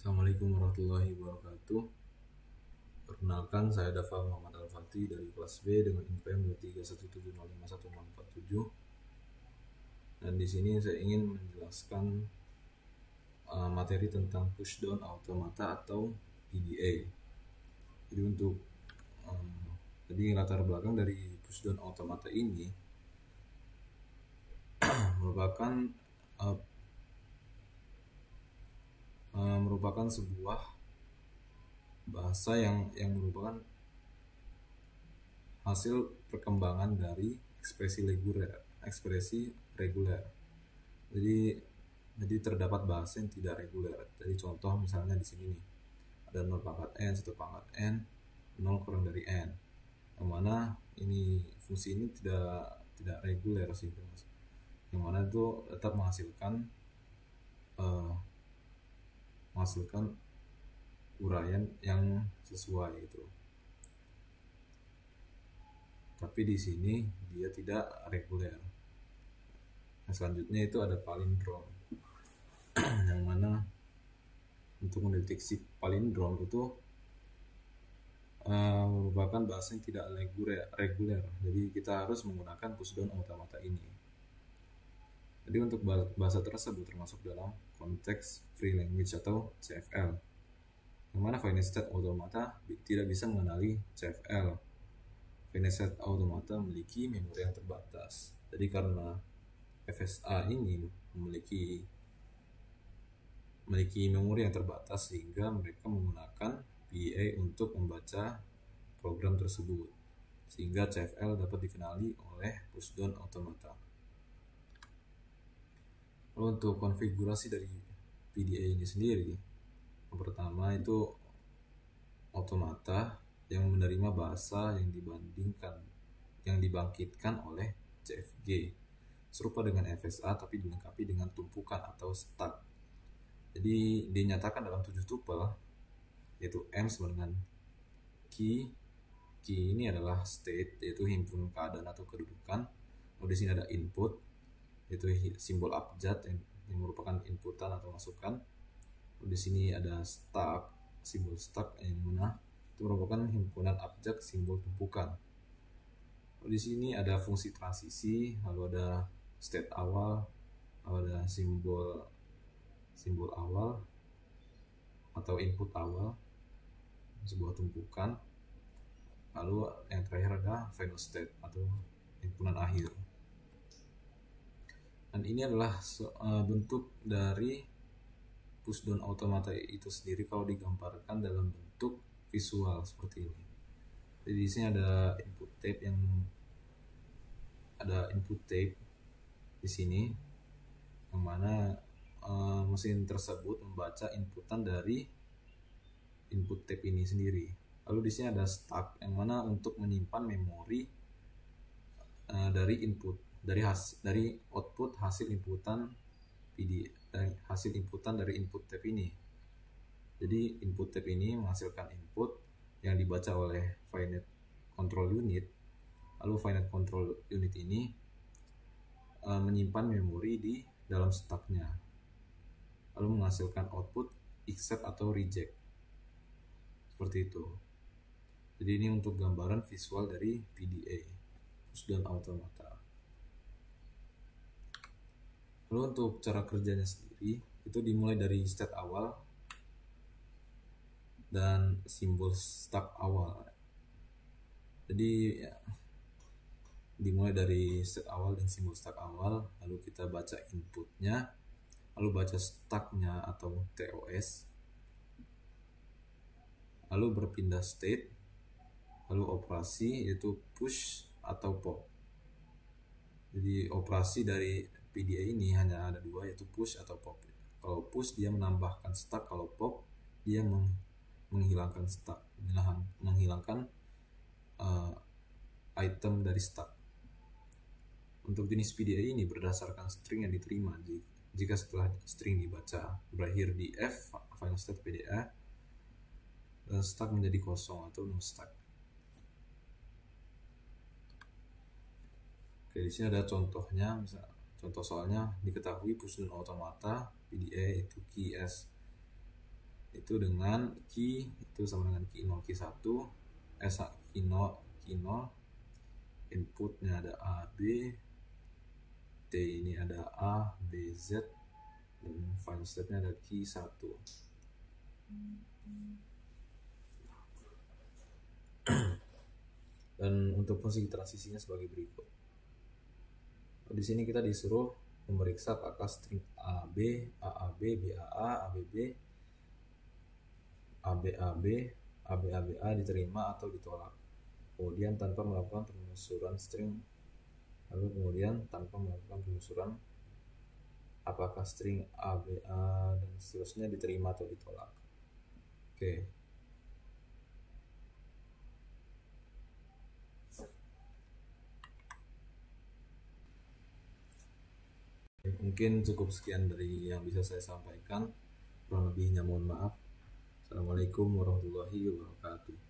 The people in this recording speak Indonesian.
Assalamualaikum warahmatullahi wabarakatuh. Perkenalkan, saya Dafa Muhammad Al-Fatih dari kelas B dengan IPM 231705147. Dan di sini saya ingin menjelaskan materi tentang pushdown automata atau PDA. Jadi jadi latar belakang dari pushdown automata ini merupakan sebuah bahasa yang merupakan hasil perkembangan dari ekspresi reguler. Jadi terdapat bahasa yang tidak reguler. Jadi contoh misalnya di sini nih, ada 0 pangkat n, 1 pangkat n, 0 kurang dari n. Yang mana fungsi ini tidak reguler sih, yang mana itu tetap menghasilkan uraian yang sesuai gitu. Tapi di sini dia tidak reguler. Nah, selanjutnya itu ada palindrom. Yang mana untuk mendeteksi palindrom itu merupakan bahasa yang tidak reguler. Jadi kita harus menggunakan pushdown automata ini. Jadi untuk bahasa tersebut termasuk dalam konteks free language atau CFL. Yang mana finite state automata tidak bisa mengenali CFL. Finite state automata memiliki memori yang terbatas. Jadi karena FSA ini memiliki memori yang terbatas, sehingga mereka menggunakan PDA untuk membaca program tersebut, sehingga CFL dapat dikenali oleh pushdown automata. Lalu untuk konfigurasi dari PDA ini sendiri, yang pertama itu automata yang menerima bahasa yang dibangkitkan oleh CFG, serupa dengan FSA tapi dilengkapi dengan tumpukan atau stack. Jadi dinyatakan dalam 7 tuple, yaitu M sama dengan key ini adalah state, yaitu himpun keadaan atau kedudukan. Lalu di sini ada input, yaitu simbol abjad yang merupakan inputan atau masukan. Lalu di sini ada stack, simbol stack yang mana itu merupakan himpunan abjad simbol tumpukan. Lalu di sini ada fungsi transisi, lalu ada state awal, lalu ada simbol awal atau input awal, sebuah tumpukan. Lalu yang terakhir ada final state atau himpunan akhir. Dan ini adalah bentuk dari pushdown automata itu sendiri kalau digambarkan dalam bentuk visual seperti ini. Jadi di sini ada input tape di sini, yang mana mesin tersebut membaca inputan dari input tape ini sendiri. Lalu di sini ada stack, yang mana untuk menyimpan memori dari output hasil inputan dari input tape ini. Jadi input tape ini menghasilkan input yang dibaca oleh finite control unit. Lalu finite control unit ini menyimpan memori di dalam stacknya, lalu menghasilkan output accept atau reject, seperti itu. Jadi ini untuk gambaran visual dari PDA, pushdown automata. Lalu untuk cara kerjanya sendiri, itu dimulai dari state awal dan simbol stack awal. Jadi dimulai dari state awal dan simbol stack awal, lalu kita baca inputnya, lalu baca stacknya atau TOS, lalu berpindah state, lalu operasi yaitu push atau pop. Jadi operasi dari PDA ini hanya ada dua, yaitu push atau pop. Kalau push dia menambahkan stack, kalau pop dia menghilangkan stack, menghilangkan item dari stack. Untuk jenis PDA ini berdasarkan string yang diterima. Jika setelah string dibaca berakhir di F, final state PDA, dan stack menjadi kosong atau no stack. Oke, di sini ada contohnya. Contoh soalnya, diketahui pushdown automata PDA itu key S itu dengan key itu sama dengan key 0 key 1 key 0 key 0, inputnya ada A B, T ini ada A B Z, dan final state-nya ada key 1. Dan untuk fungsi transisinya sebagai berikut. Di sini kita disuruh memeriksa apakah string AB, AAB, BAA, ABB, ABAB, ABABA diterima atau ditolak. Kemudian tanpa melakukan penelusuran string, lalu kemudian tanpa melakukan penelusuran apakah string ABA dan seterusnya diterima atau ditolak. Oke. Mungkin cukup sekian dari yang bisa saya sampaikan. Kurang lebihnya mohon maaf. Assalamualaikum warahmatullahi wabarakatuh.